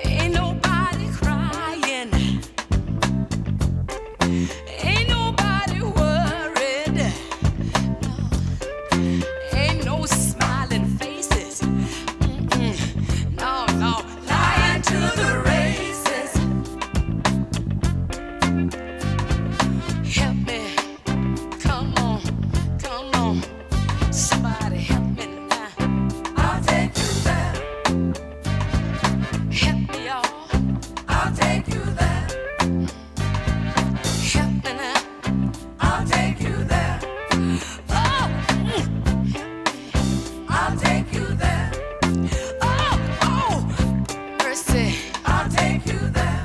Ain't nobody crying. Ain't nobody worried. No. Ain't no smiling faces. Mm-mm. No, no. Lying to the races. Help me. Come on. Come on. Somebody help me now. I'll take you there. Help me, y'all. I'll take you there. Help me now. I'll take you there. Oh, I'll take you there. Oh, oh, mercy. I'll take you there.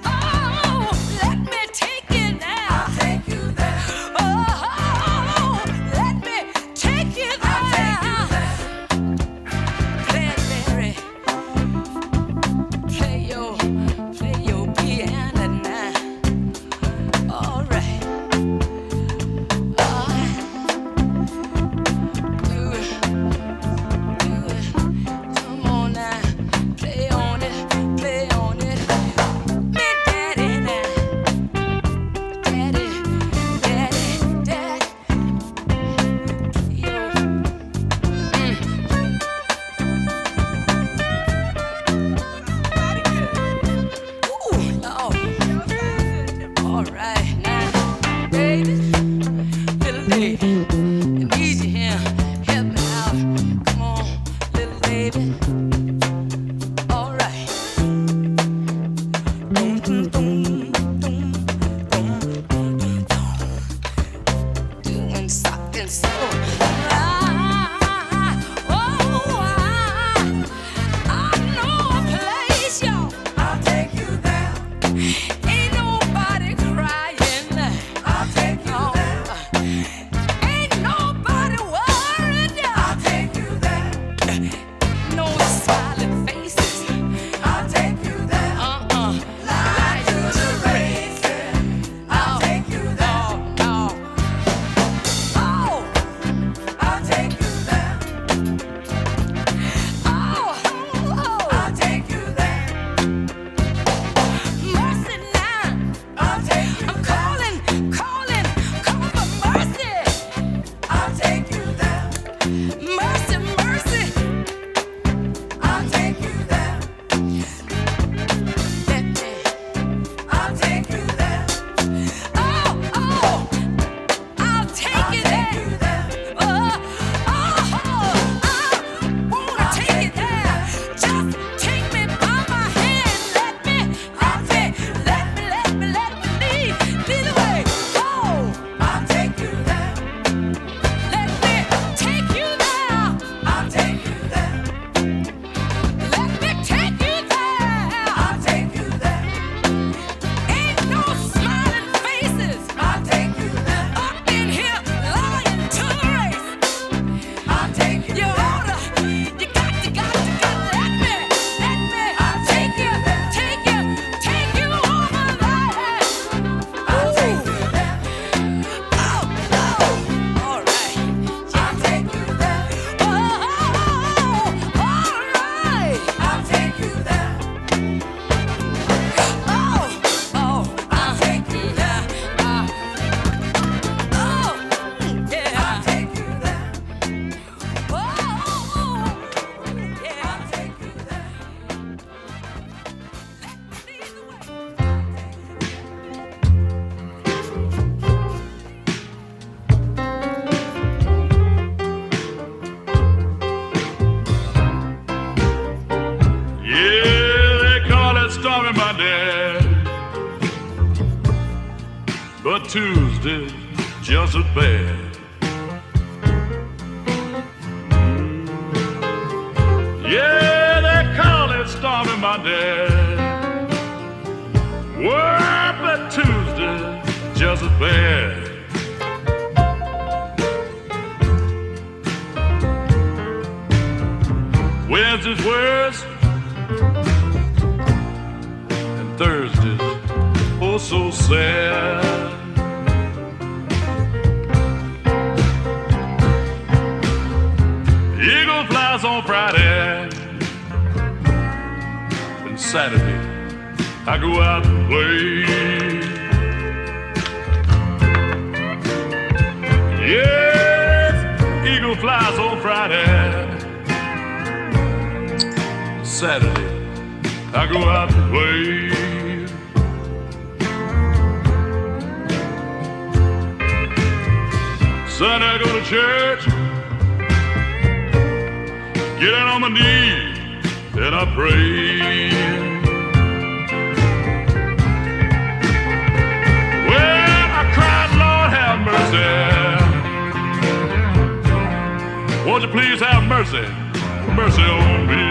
Oh, let me take you there. I'll take you there. Oh, let me take you there. I'll take you there. Play it, Mary. Play your piano now. All right. Do it. Do it. Come on now. Play on it. Play on it. Me daddy now. Daddy. Daddy. Daddy. Yo. Ooh, Lord. All right now, baby, little lady, I need you here. Help me out. Come on, little baby. All right. Dum, dum, dum, dum, dum, dum, dum. Doing something so. I know a place, y'all. I'll take you there. Ain't nobody crying. I'll take you there. Ain't nobody worried. I'll take you there. No smiling faces. I'll take you there. Lie to the races. I'll take you there. No. Oh, I'll take you there. Oh, I'll take you there. Mercy now. I'll take you. I'm calling for mercy. I'll take you there. Mercy, mercy. I'll take you there. Let me. I'll take you there. Oh, I'll take you there. I wanna take you there. Just take me by my hand. Let me lead the way. Oh, I'll take you there. Let me take you there. I'll take you there. Let me take you there. I'll take you there. Ain't no smiling faces. I'll take you there. Up in here lying to the race. I'll take you there. You got to let me. I'll take you there. Take you over there. I'll take you there. Oh, all right. I'll take you there. Oh, all right. I'll take you there. Oh, I'll take you there. Oh, yeah. I'll take you there. Oh, yeah. I'll take you there. Let me lead the way. Yeah, they call it Stormy Monday, but Tuesday's just as bad. Yeah, they call it Stormy Monday, well, but Tuesday's just as bad. Wednesday's worse, and Thursday's oh so sad. Eagle flies on Friday, Saturday, I go out and play. Yes, eagle flies on Friday. Saturday, I go out and play. Sunday, I go to church, get down on my knees, and I pray. Well, I cried, Lord, have mercy. Won't you please have mercy, mercy on me.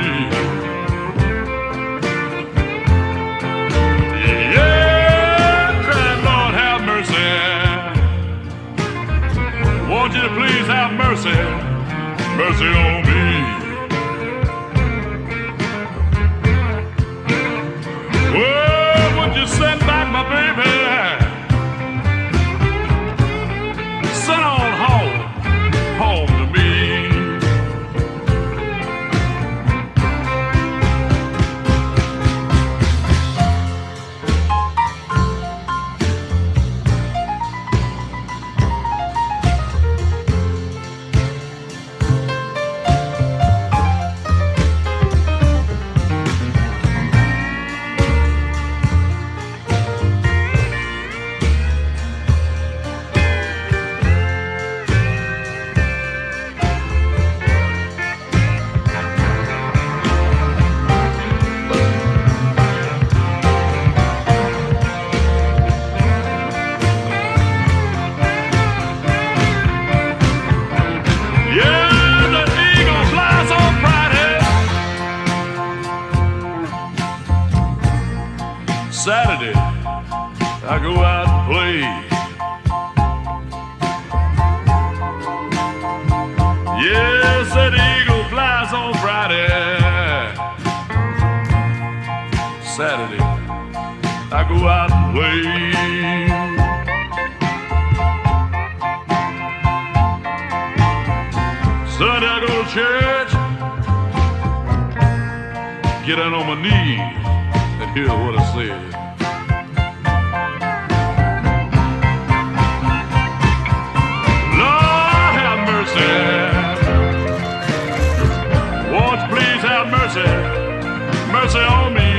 Yeah, I cried, Lord, have mercy. Won't you please have mercy, mercy on me. Well, would you send back my baby? Send on home, home to me. Saturday, I go out and play. Yes, that eagle flies on Friday. Saturday, I go out and play. Sunday, I go to church, get down on my knees, and hear what I said. Lord, have mercy. Won't you please have mercy, mercy on me.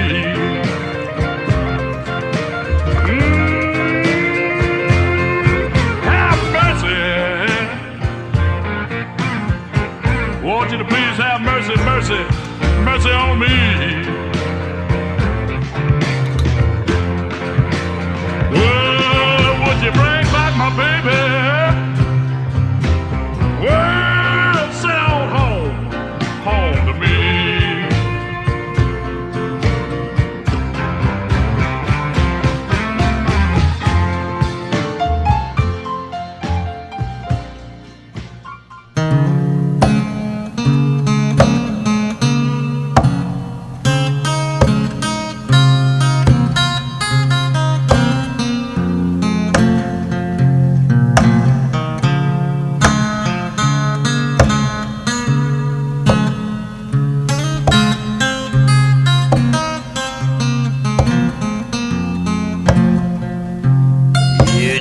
Have mercy. Won't you to please have mercy, mercy, mercy on me. Would you bring back my baby? Well, send on home, home to me.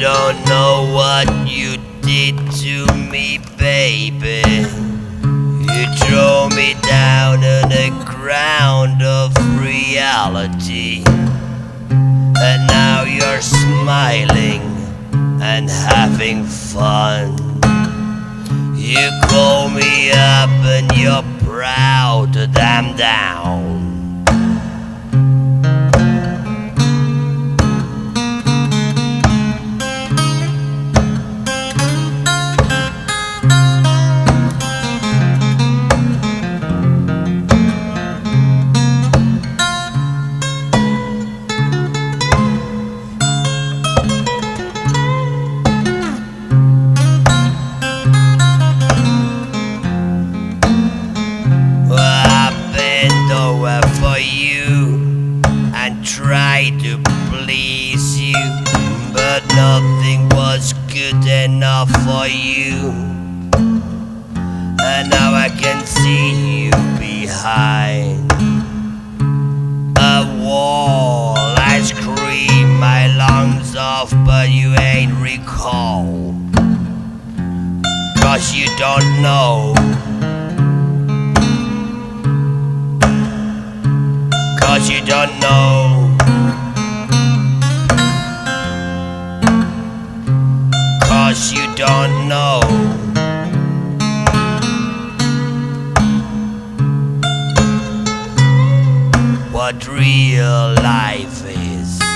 Don't know what you did to me, baby. You throw me down on the ground of reality, and now you're smiling and having fun. You call me up and you're proud that I'm down. don't know. 'Cause you don't know. 'Cause you don't know. What real life is.